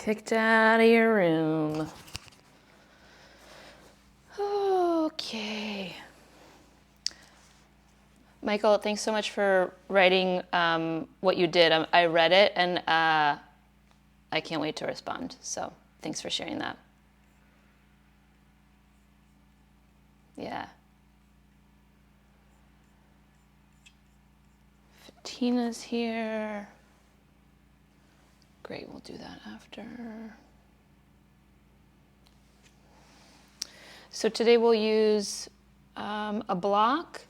kicked out of your room. Okay. Michael, thanks so much for writing what you did. I read it, and I can't wait to respond. So thanks for sharing that. Yeah. Fatina's here. Great, we'll do that after. So today we'll use a block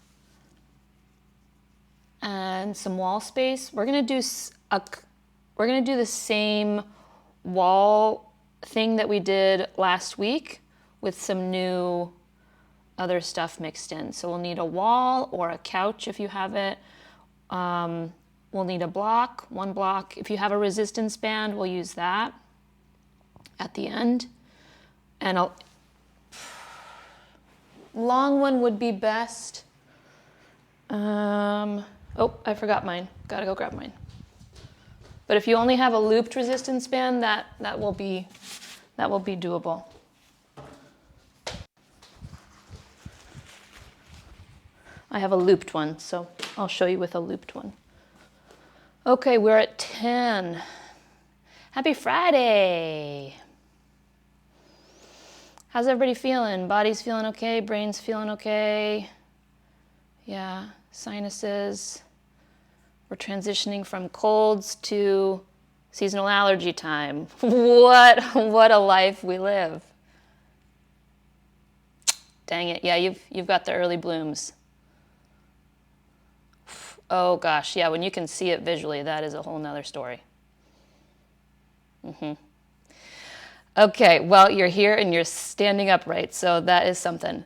and some wall space. We're gonna do the same wall thing that we did last week with some new other stuff mixed in. So we'll need a wall or a couch if you have it. We'll need a block, one block. If you have a resistance band, we'll use that at the end. And a long one would be best. Oh, I forgot mine. Gotta go grab mine. But if you only have a looped resistance band, that will be doable. I have a looped one, so I'll show you with a looped one. Okay, we're at 10. Happy Friday. How's everybody feeling? Body's feeling okay? Brain's feeling okay? Yeah, sinuses. We're transitioning from colds to seasonal allergy time. What a life we live. Dang it, yeah, you've got the early blooms. Oh gosh, yeah, when you can see it visually, that is a whole nother story. Okay, well, you're here and you're standing upright, so that is something.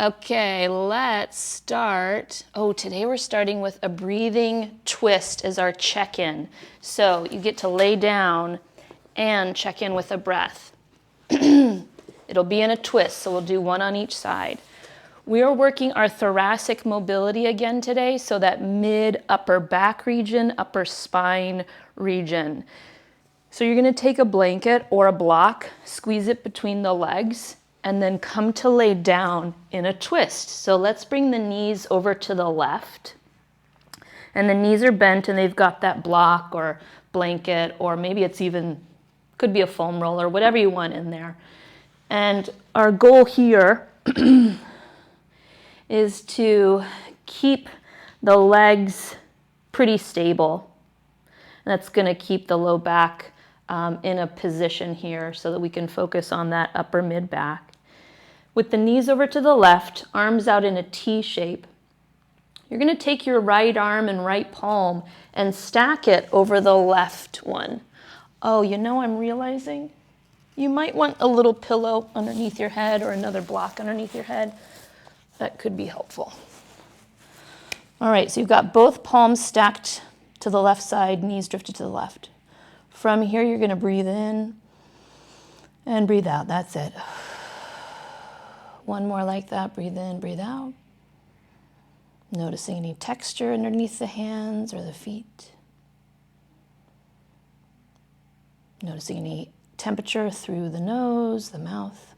Okay, let's start. Oh, today we're starting with a breathing twist as our check-in. So you get to lay down and check in with a breath. It'll be in a twist, so we'll do one on each side. We are working our thoracic mobility again today, so that mid-upper back region, upper spine region. So you're gonna take a blanket or a block, squeeze it between the legs, and then come to lay down in a twist. So let's bring the knees over to the left. And the knees are bent and they've got that block or blanket, or maybe it's even, could be a foam roller, whatever you want in there. And our goal here is to keep the legs pretty stable. And that's gonna keep the low back in a position here so that we can focus on that upper mid back. With the knees over to the left, arms out in a T shape, you're gonna take your right arm and right palm and stack it over the left one. Oh, you know, I'm realizing you might want a little pillow underneath your head or another block underneath your head. That could be helpful. All right, so you've got both palms stacked to the left side, knees drifted to the left. From here, you're gonna breathe in and breathe out, that's it. One more like that, breathe in, breathe out. Noticing any texture underneath the hands or the feet. Noticing any temperature through the nose, the mouth.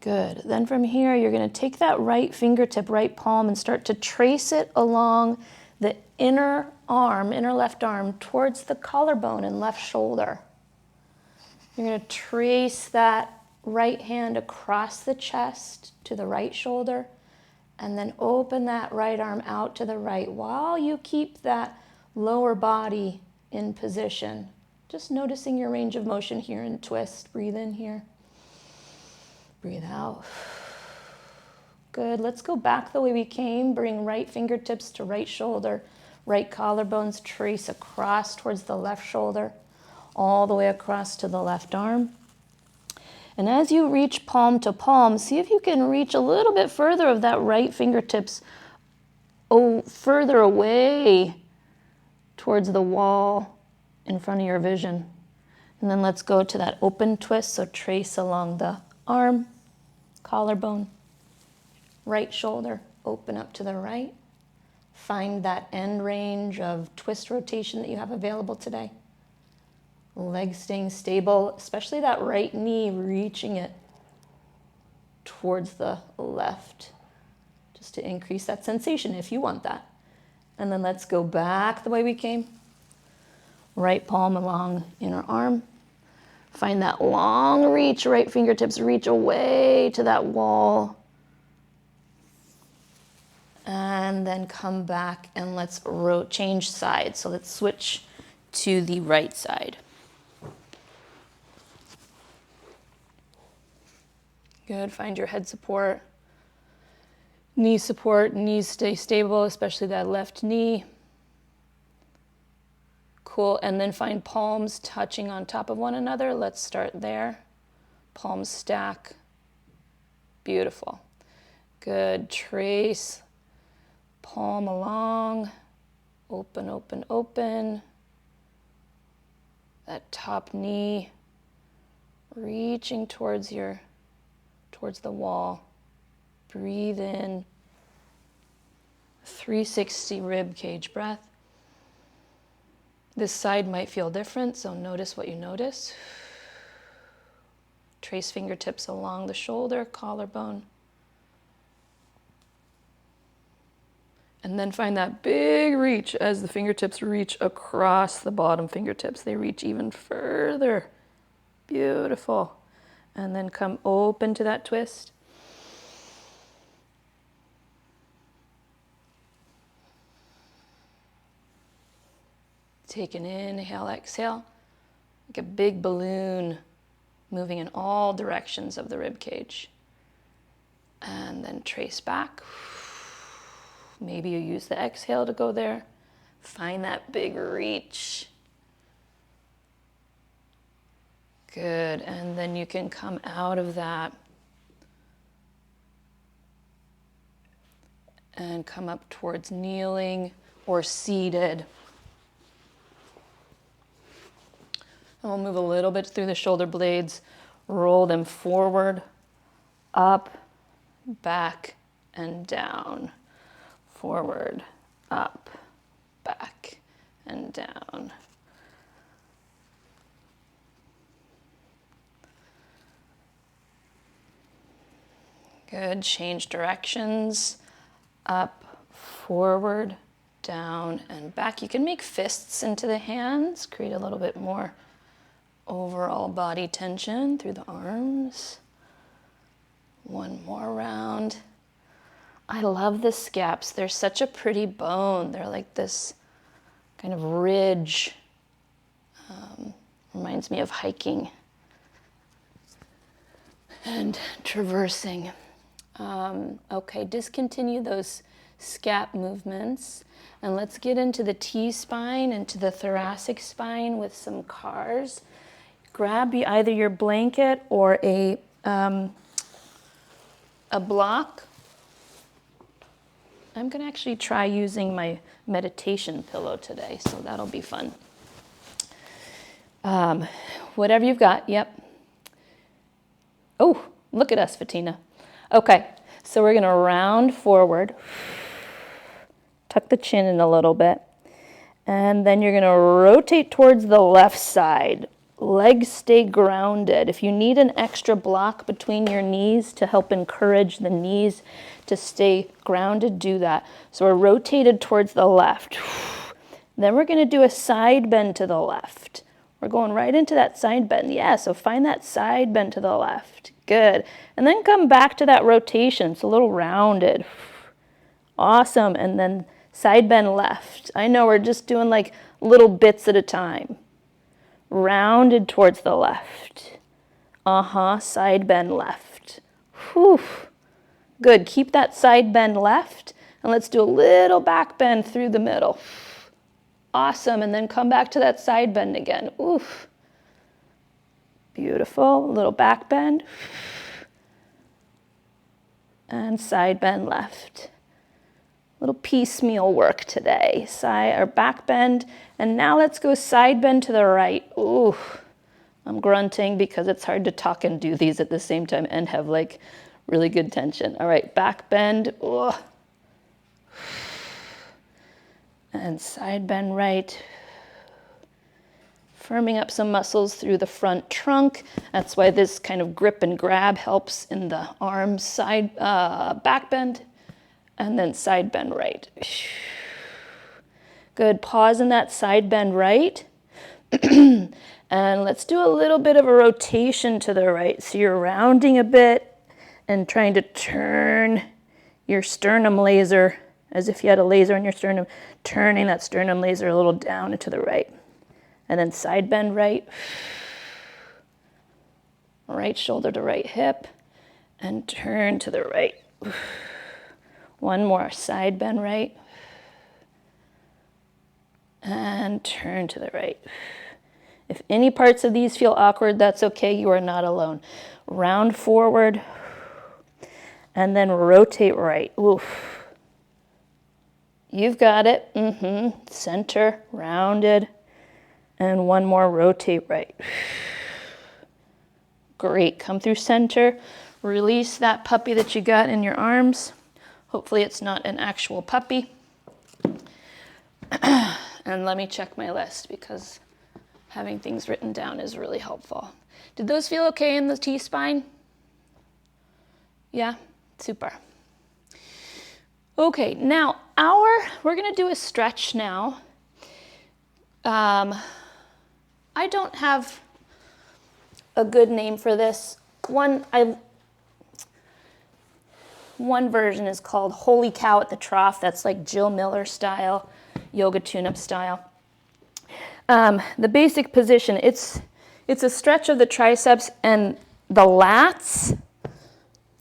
Good. Then from here, you're going to take that right fingertip, right palm, and start to trace it along the inner arm, inner left arm, towards the collarbone and left shoulder. You're going to trace that right hand across the chest to the right shoulder, and then open that right arm out to the right while you keep that lower body in position. Just noticing your range of motion here and twist. Breathe in here. Breathe out. Good. Let's go back the way we came. Bring right fingertips to right shoulder. Right collarbones trace across towards the left shoulder. All the way across to the left arm. And as you reach palm to palm, see if you can reach a little bit further of that right fingertips further away towards the wall in front of your vision. And then let's go to that open twist. So trace along the arm, collarbone, right shoulder, open up to the right. Find that end range of twist rotation that you have available today. Legs staying stable, especially that right knee, reaching it towards the left, just to increase that sensation if you want that. And then let's go back the way we came. Right palm along inner arm. Find that long reach, right fingertips reach away to that wall. And then come back and let's change sides. So let's switch to the right side. Good, find your head support. Knee support, knees stay stable, especially that left knee. Cool, and then find palms touching on top of one another. Let's start there. Palms stack. Beautiful. Good, trace. Palm along. Open, open, open. That top knee reaching towards the wall. Breathe in. 360 rib cage breath. This side might feel different, so notice what you notice. Trace fingertips along the shoulder, collarbone. And then find that big reach as the fingertips reach across the bottom fingertips. They reach even further. Beautiful. And then come open to that twist. Take an inhale, exhale, like a big balloon moving in all directions of the rib cage. And then trace back. Maybe you use the exhale to go there. Find that big reach. Good, and then you can come out of that and come up towards kneeling or seated. And we'll move a little bit through the shoulder blades, roll them forward, up, back, and down. Forward, up, back, and down. Good, change directions, up, forward, down, and back. You can make fists into the hands, create a little bit more overall body tension through the arms. One more round. I love the scaps. They're such a pretty bone. They're like this kind of ridge. Reminds me of hiking and traversing. Okay, discontinue those scap movements. And let's get into the T-spine, into the thoracic spine with some cars. Grab either your blanket or a block. I'm going to actually try using my meditation pillow today, so that'll be fun. Whatever you've got, yep. Oh, look at us, Fatina. Okay, so we're going to round forward, tuck the chin in a little bit, and then you're going to rotate towards the left side. Legs stay grounded. If you need an extra block between your knees to help encourage the knees to stay grounded, do that. So we're rotated towards the left. Then we're going to do a side bend to the left. We're going right into that side bend. Yeah, so find that side bend to the left. Good. And then come back to that rotation. It's a little rounded. Awesome. And then side bend left. I know we're just doing like little bits at a time. Rounded towards the left. Side bend left. Whew. Good, keep that side bend left, and let's do a little back bend through the middle. Awesome, and then come back to that side bend again. Oof. Beautiful, a little back bend. And side bend left. Little piecemeal work today. Side or back bend, and now let's go side bend to the right. Ooh, I'm grunting because it's hard to talk and do these at the same time and have like really good tension. All right, back bend. Ooh. And side bend right. firming up some muscles through the front trunk. That's why this kind of grip and grab helps in the arm side, back bend, and then side bend right. Good, pause in that side bend right. And let's do a little bit of a rotation to the right. So you're rounding a bit and trying to turn your sternum laser as if you had a laser on your sternum, turning that sternum laser a little down and to the right. And then side bend right. Right shoulder to right hip and turn to the right. One more, side bend right. And turn to the right. If any parts of these feel awkward, that's okay, you are not alone. Round forward, and then rotate right. Oof. You've got it. Center, rounded, and one more, rotate right. Great, come through center, release that puppy that you got in your arms. Hopefully it's not an actual puppy. And let me check my list because having things written down is really helpful. Did those feel okay in the T-spine? Yeah, super. Okay, now we're gonna do a stretch now. I don't have a good name for this. One version is called Holy Cow at the Trough. That's like Jill Miller style, yoga tune-up style. The basic position, it's a stretch of the triceps and the lats.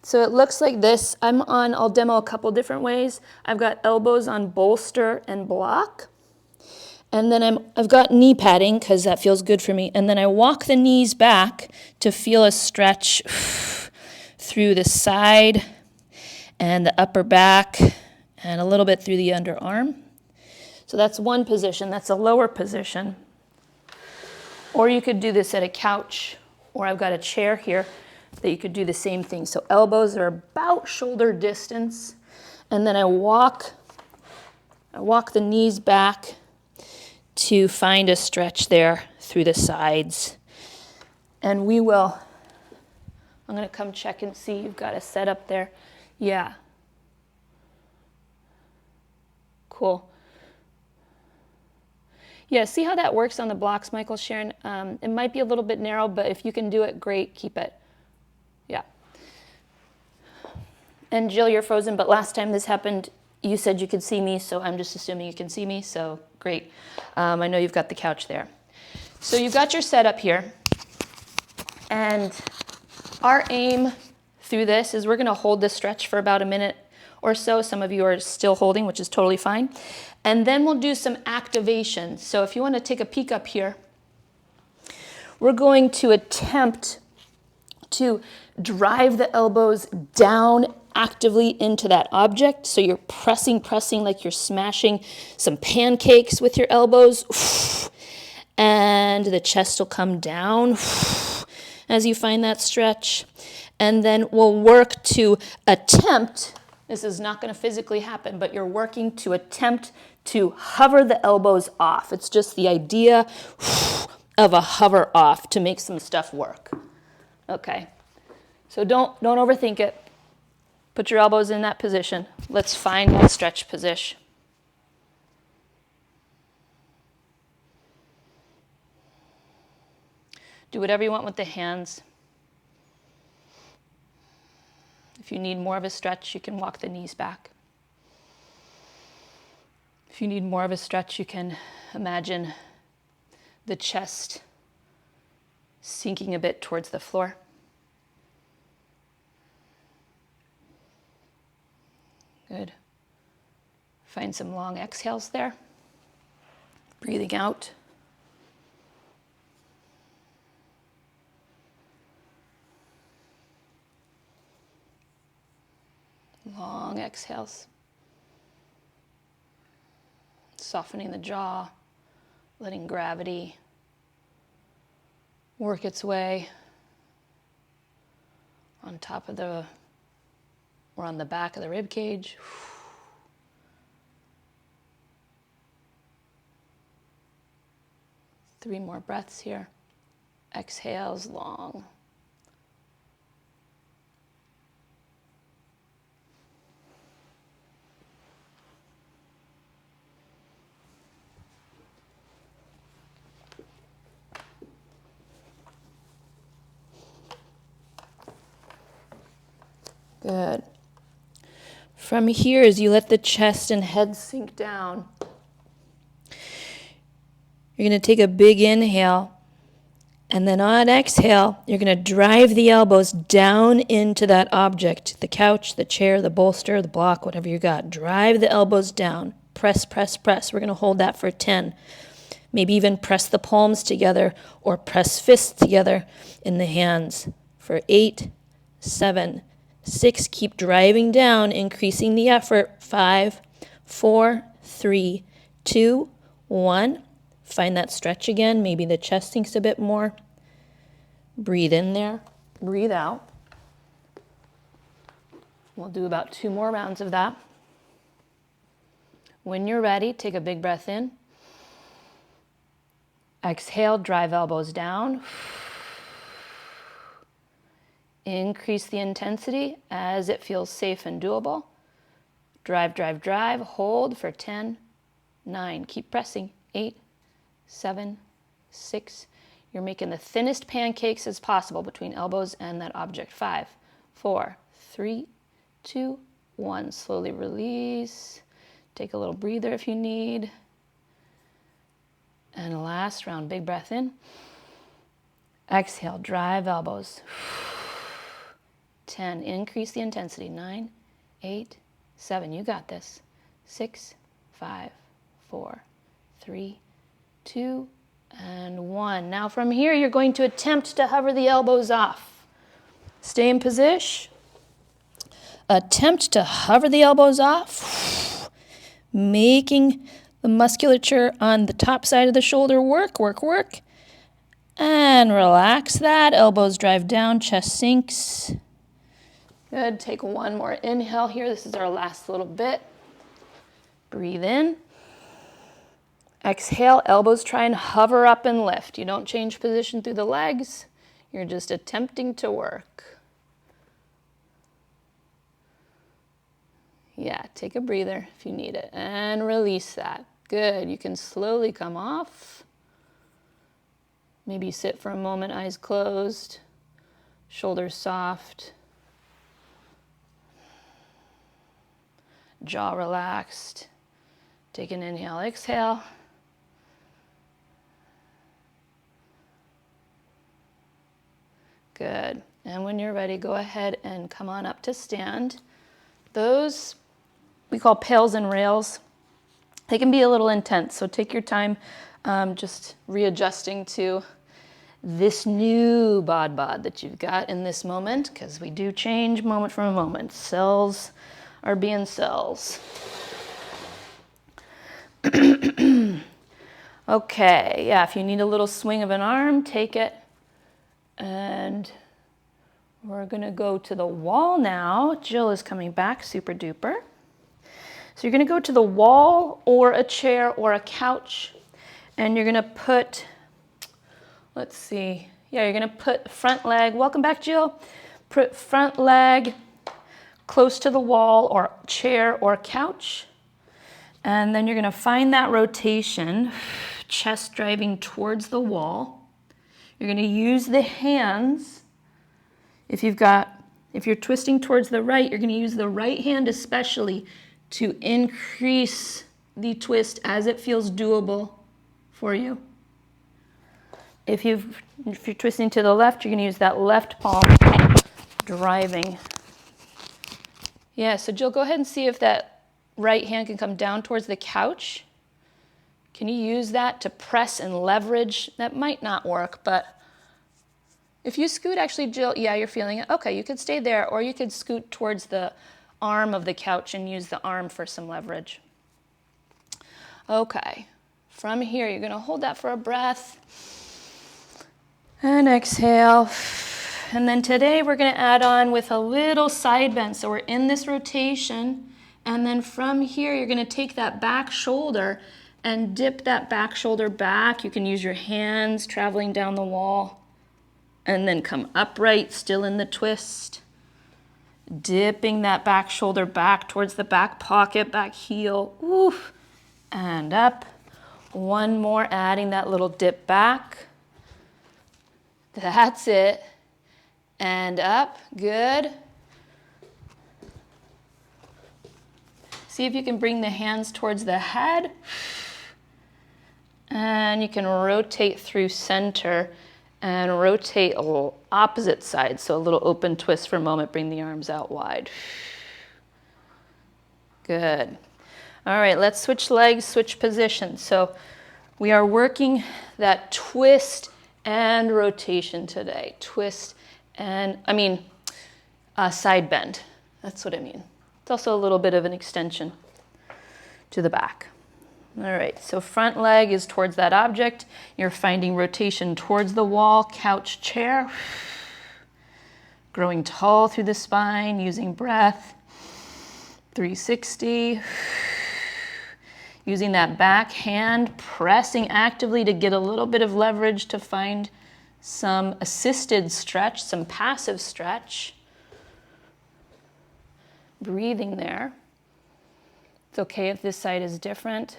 So it looks like this. I'll demo a couple different ways. I've got elbows on bolster and block. And then I've got knee padding because that feels good for me. And then I walk the knees back to feel a stretch through the side and the upper back and a little bit through the underarm. So that's one position. That's a lower position. Or you could do this at a couch, or I've got a chair here that you could do the same thing. So elbows are about shoulder distance. And then I walk the knees back to find a stretch there through the sides. And I'm going to come check and see. You've got a setup there. Yeah. Cool. Yeah, see how that works on the blocks, Michael, Sharon? It might be a little bit narrow, but if you can do it, great, keep it. Yeah. And Jill, you're frozen, but last time this happened, you said you could see me, so I'm just assuming you can see me, so great. I know you've got the couch there. So you've got your setup here, and our aim through this is we're gonna hold this stretch for about a minute or so. Some of you are still holding, which is totally fine. And then we'll do some activation. So if you wanna take a peek up here, we're going to attempt to drive the elbows down actively into that object. So you're pressing like you're smashing some pancakes with your elbows. And the chest will come down as you find that stretch. And then we'll work to attempt, this is not going to physically happen, but you're working to attempt to hover the elbows off. It's just the idea of a hover off to make some stuff work. Okay, so don't overthink it. Put your elbows in that position. Let's find that stretch position. Do whatever you want with the hands. If you need more of a stretch, you can walk the knees back. If you need more of a stretch, you can imagine the chest sinking a bit towards the floor. Good. Find some long exhales there. Breathing out. Long exhales. Softening the jaw, letting gravity work its way on top of or on the back of the rib cage. 3 more breaths here. Exhales long. Good. From here, as you let the chest and head sink down, you're going to take a big inhale, and then on exhale, you're going to drive the elbows down into that object, the couch, the chair, the bolster, the block, whatever you got. Drive the elbows down. Press, press, press. We're going to hold that for 10. Maybe even press the palms together or press fists together in the hands for 8, 7, 6. Keep driving down, increasing the effort. 5, 4, 3, 2, 1. Find that stretch again. Maybe the chest sinks a bit more. Breathe in there. Breathe out. We'll do about 2 more rounds of that. When you're ready, take a big breath in. Exhale, drive elbows down. Increase the intensity as it feels safe and doable. Drive, drive, drive. Hold for 10, 9. Keep pressing. 8, 7, 6. You're making the thinnest pancakes as possible between elbows and that object. 5, 4, 3, 2, 1. Slowly release. Take a little breather if you need. And last round, big breath in. Exhale, drive elbows. 10, increase the intensity. 9, 8, 7, you got this. 6, 5, 4, 3, 2, and 1. Now from here, you're going to attempt to hover the elbows off. Stay in position. Attempt to hover the elbows off, making the musculature on the top side of the shoulder work, work, work. And relax that. Elbows drive down, chest sinks. Good. Take one more inhale here. This is our last little bit. Breathe in. Exhale, elbows try and hover up and lift. You don't change position through the legs. You're just attempting to work. Yeah, take a breather if you need it. And release that. Good. You can slowly come off. Maybe sit for a moment, eyes closed, shoulders soft, jaw relaxed. Take an inhale, exhale. Good. And when you're ready, go ahead and come on up to stand. Those we call pails and rails. They can be a little intense, so take your time just readjusting to this new bod that you've got in this moment, because we do change moment from moment. Cells are being cells. Okay, yeah, if you need a little swing of an arm, take it. And we're gonna go to the wall now. Jill is coming back, super duper. So you're gonna go to the wall or a chair or a couch, and you're gonna put, let's see, yeah, you're gonna put front leg, welcome back Jill, put front leg close to the wall or chair or couch, and then you're gonna find that rotation, chest driving towards the wall. You're gonna use the hands, if you're twisting towards the right, you're gonna use the right hand especially to increase the twist as it feels doable for you. If you're twisting to the left, you're gonna use that left palm driving. Yeah, so Jill, go ahead and see if that right hand can come down towards the couch. Can you use that to press and leverage? That might not work, but if you scoot, actually, Jill, yeah, you're feeling it. Okay, you could stay there, or you could scoot towards the arm of the couch and use the arm for some leverage. Okay, from here, you're gonna hold that for a breath. And exhale. And then today we're gonna add on with a little side bend. So we're in this rotation, and then from here, you're gonna take that back shoulder and dip that back shoulder back. You can use your hands traveling down the wall and then come upright, still in the twist. Dipping that back shoulder back towards the back pocket, back heel, oof, and up. One more, adding that little dip back. That's it. And up, good. See if you can bring the hands towards the head. And you can rotate through center and rotate opposite side. So a little open twist for a moment, bring the arms out wide. Good. All right, let's switch legs, switch positions. So we are working that twist and rotation today. Twist and, side bend. That's what I mean. It's also a little bit of an extension to the back. All right, so front leg is towards that object. You're finding rotation towards the wall, couch, chair. Growing tall through the spine, using breath. 360. Using that back hand, pressing actively to get a little bit of leverage to find some assisted stretch, some passive stretch. Breathing there. It's okay if this side is different.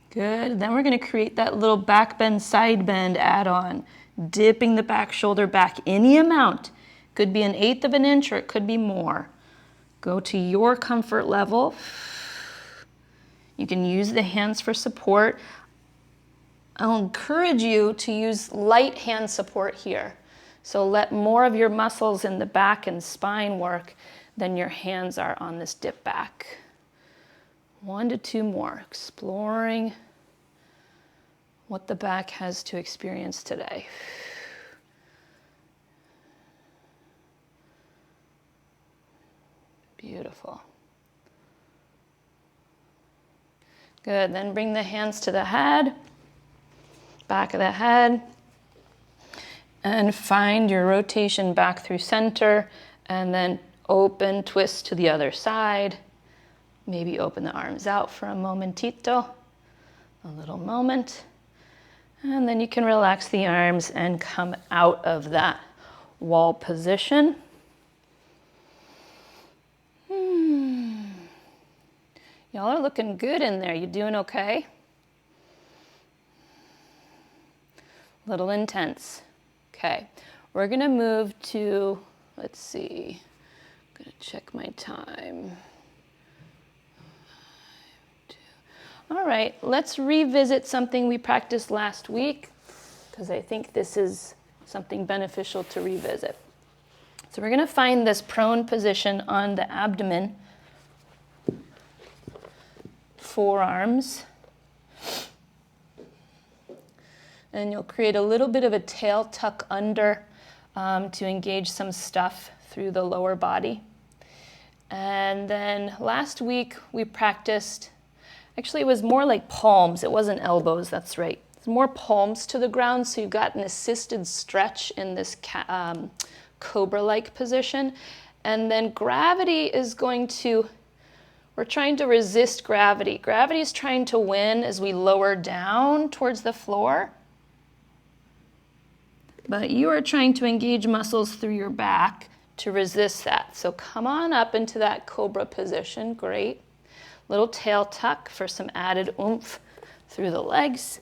Good. Then we're going to create that little back bend, side bend add-on. Dipping the back shoulder back any amount. Could be 1/8 of an inch or it could be more. Go to your comfort level. You can use the hands for support. I'll encourage you to use light hand support here. So let more of your muscles in the back and spine work than your hands are on this dip back. 1 to 2 more, exploring what the back has to experience today. Beautiful. Good, then bring the hands to the head, back of the head, and find your rotation back through center, and then open, twist to the other side. Maybe open the arms out for a momentito, a little moment. And then you can relax the arms and come out of that wall position. Y'all are looking good in there. You doing okay? A little intense. Okay, we're gonna move to, let's see, I'm gonna check my time. All right, let's revisit something we practiced last week, because I think this is something beneficial to revisit. So we're going to find this prone position on the abdomen, forearms, and you'll create a little bit of a tail tuck under to engage some stuff through the lower body. And then last week we practiced, actually, it was more like palms. It wasn't elbows, that's right. It's more palms to the ground, so you've got an assisted stretch in this cobra-like position. And then gravity is going to, we're trying to resist gravity. Gravity is trying to win as we lower down towards the floor. But you are trying to engage muscles through your back to resist that. So come on up into that cobra position, great. Little tail tuck for some added oomph through the legs.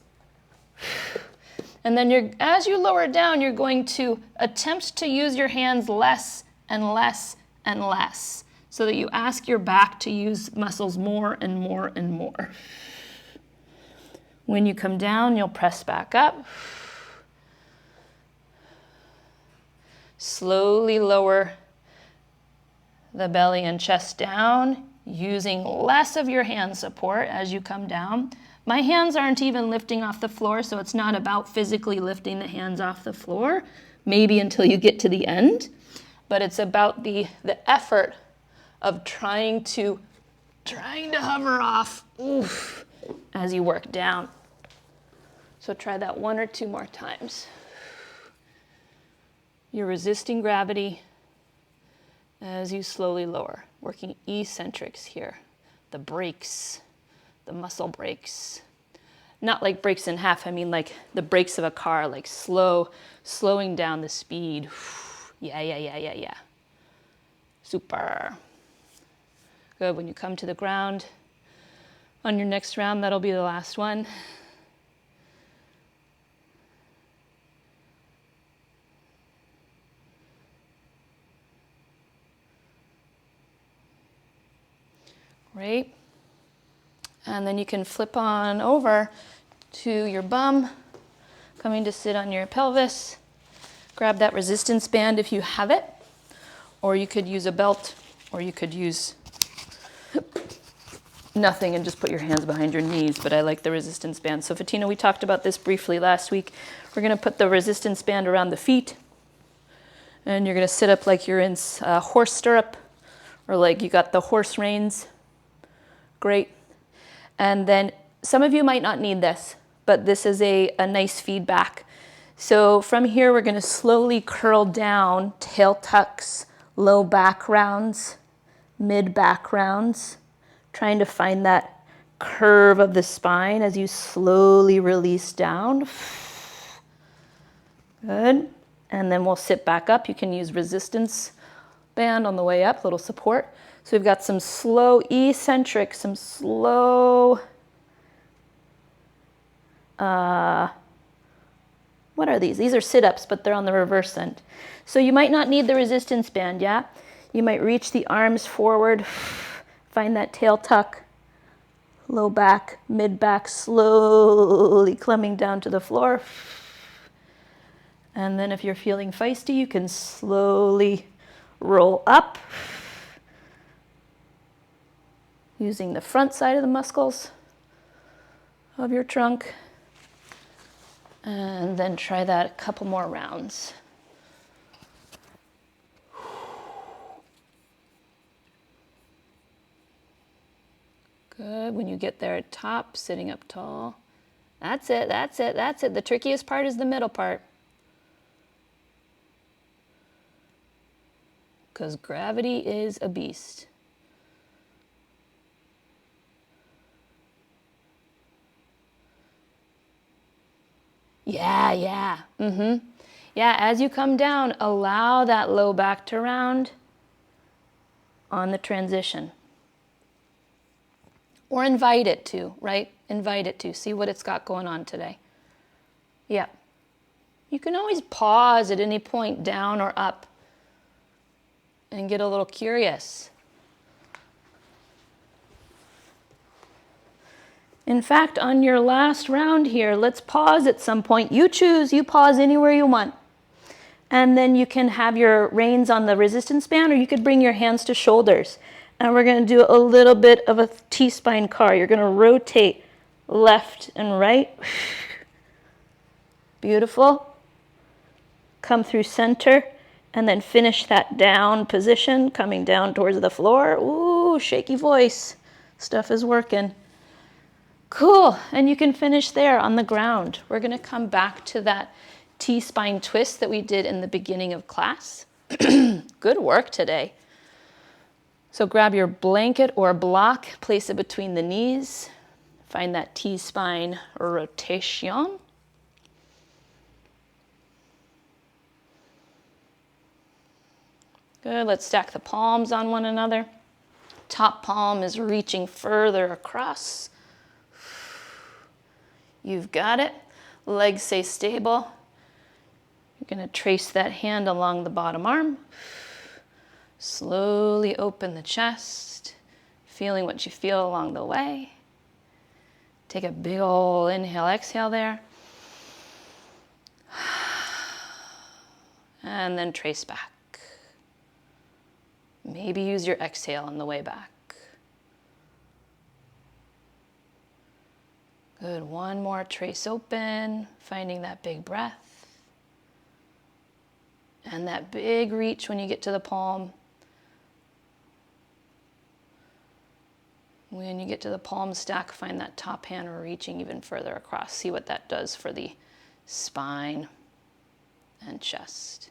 And then as you lower down, you're going to attempt to use your hands less and less and less, so that you ask your back to use muscles more and more and more. When you come down, you'll press back up. Slowly lower the belly and chest down, using less of your hand support as you come down. My hands aren't even lifting off the floor, so it's not about physically lifting the hands off the floor, maybe until you get to the end, but it's about the effort of trying to hover off, oof, as you work down. So try that 1 or 2 more times. You're resisting gravity as you slowly lower, working eccentrics here. The brakes, the muscle brakes. Not like breaks in half, I mean like the brakes of a car, like slowing down the speed. Yeah. Super. Good, when you come to the ground, on your next round, that'll be the last one. Great. And then you can flip on over to your bum, coming to sit on your pelvis. Grab that resistance band if you have it, or you could use a belt, or you could use nothing and just put your hands behind your knees, but I like the resistance band. So Fatina, we talked about this briefly last week. We're going to put the resistance band around the feet, and you're going to sit up like you're in a horse stirrup, or like you got the horse reins. Great. And then some of you might not need this, but this is a nice feedback. So from here, we're going to slowly curl down, tail tucks, low back rounds, mid back rounds, trying to find that curve of the spine as you slowly release down. Good. And then we'll sit back up. You can use resistance band on the way up, little support. So we've got some slow eccentric, some slow, what are these? These are sit-ups, but they're on the reverse end. So you might not need the resistance band, yeah? You might reach the arms forward, find that tail tuck, low back, mid back, slowly climbing down to the floor. And then if you're feeling feisty, you can slowly roll up, using the front side of the muscles of your trunk. And then try that a couple more rounds. Good. When you get there at top, sitting up tall. That's it. The trickiest part is the middle part. Because gravity is a beast. Yeah. Yeah, as you come down, allow that low back to round on the transition. Or invite it to, right? Invite it to. See what it's got going on today. Yeah. You can always pause at any point, down or up, and get a little curious. In fact, on your last round here, let's pause at some point. You choose, you pause anywhere you want. And then you can have your reins on the resistance band, or you could bring your hands to shoulders. And we're going to do a little bit of a T-spine car. You're going to rotate left and right. Beautiful. Come through center, and then finish that down position, coming down towards the floor. Ooh, shaky voice. Stuff is working. Cool, and you can finish there on the ground. We're going to come back to that T-spine twist that we did in the beginning of class. Good work today. So grab your blanket or block, place it between the knees. Find that T-spine rotation. Good, let's stack the palms on one another. Top palm is reaching further across. You've got it. Legs stay stable. You're going to trace that hand along the bottom arm. Slowly open the chest, feeling what you feel along the way. Take a big ol' inhale, exhale there. And then trace back. Maybe use your exhale on the way back. Good, one more, trace open, finding that big breath. And that big reach when you get to the palm. When you get to the palm stack, find that top hand reaching even further across. See what that does for the spine and chest.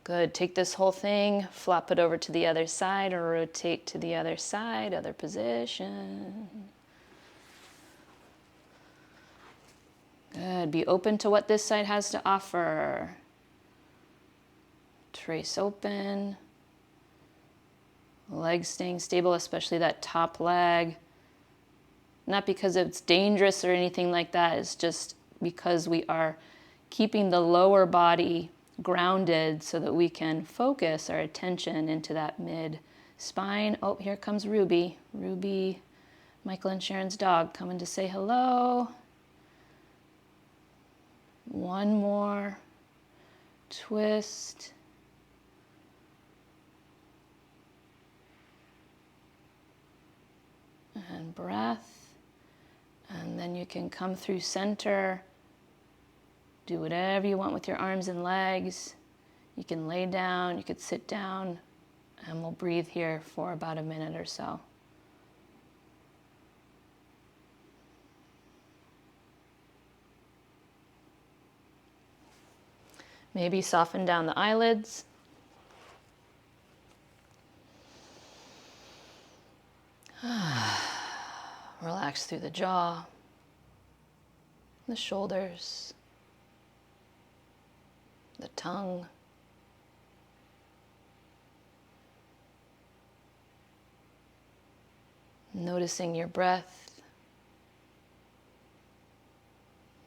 Good. Take this whole thing, flop it over to the other side, or rotate to the other side, other position. Good. Be open to what this side has to offer. Trace open. Legs staying stable, especially that top leg. Not because it's dangerous or anything like that. It's just because we are keeping the lower body grounded so that we can focus our attention into that mid spine. Oh, here comes Ruby. Ruby, Michael and Sharon's dog, coming to say hello. One more twist. And breath. And then you can come through center. Do whatever you want with your arms and legs. You can lay down, you could sit down, and we'll breathe here for about a minute or so. Maybe soften down the eyelids. Relax through the jaw, the shoulders, the tongue. Noticing your breath.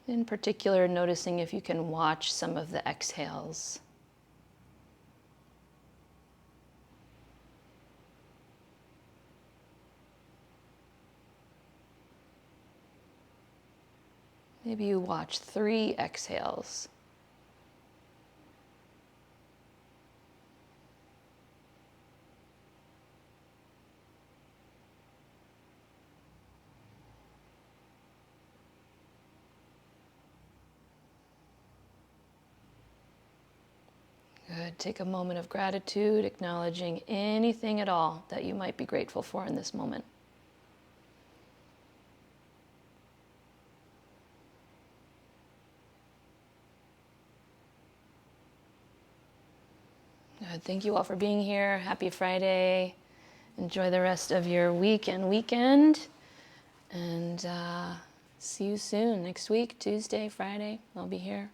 In particular, noticing if you can watch some of the exhales. Maybe you watch 3 exhales. Good. Take a moment of gratitude, acknowledging anything at all that you might be grateful for in this moment. Good. Thank you all for being here. Happy Friday. Enjoy the rest of your week and weekend. And see you soon. Next week, Tuesday, Friday, I'll be here.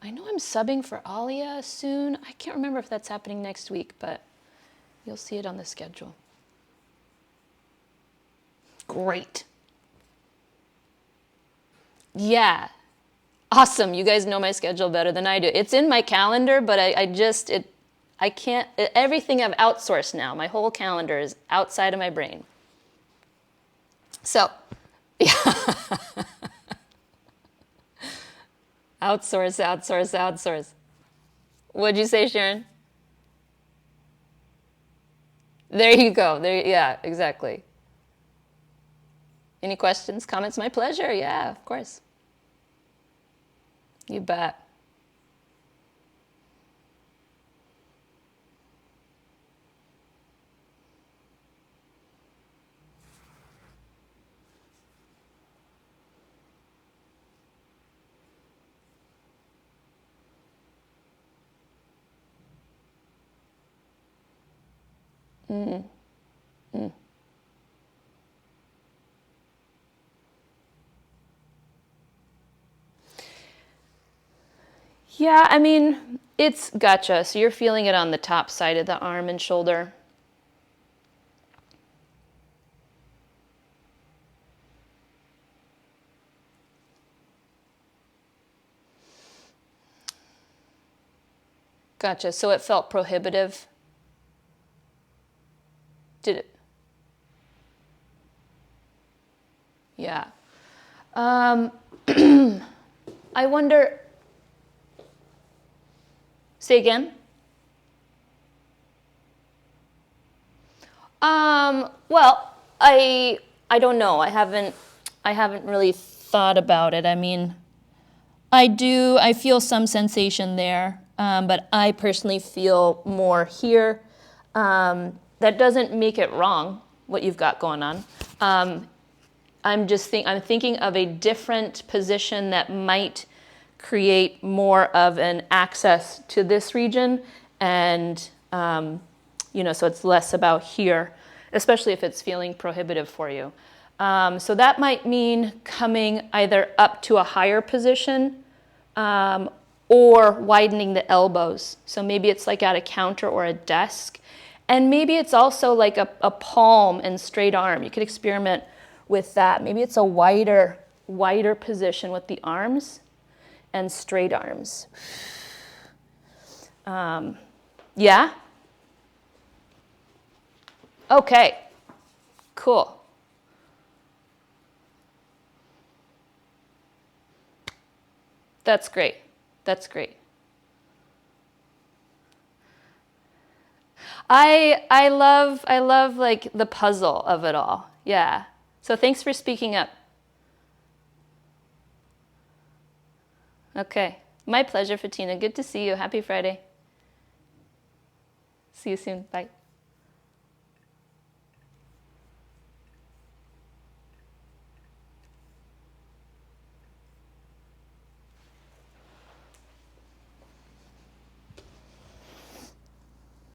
I know I'm subbing for Alia soon. I can't remember if that's happening next week, but you'll see it on the schedule. Great. Yeah. Awesome. You guys know my schedule better than I do. It's in my calendar, but I can't, everything I've outsourced now. My whole calendar is outside of my brain. So, yeah. Outsource. What'd you say, Sharon? There you go. Yeah, exactly. Any questions, comments? My pleasure. Yeah, of course. You bet. Yeah, I mean, it's gotcha. So you're feeling it on the top side of the arm and shoulder. Gotcha. So it felt prohibitive. Did it? Yeah. I wonder. Say again. Well, I don't know. I haven't really thought about it. I mean, I feel some sensation there, but I personally feel more here. That doesn't make it wrong, what you've got going on. I'm thinking of a different position that might create more of an access to this region, And, so it's less about here, especially if it's feeling prohibitive for you. So that might mean coming either up to a higher position or widening the elbows. So maybe it's like at a counter or a desk. And maybe it's also like a palm and straight arm. You could experiment with that. Maybe it's a wider position with the arms and straight arms. Yeah? Okay, cool. That's great. That's great. I love like the puzzle of it all. Yeah. So thanks for speaking up. Okay. My pleasure, Fatina. Good to see you. Happy Friday. See you soon. Bye.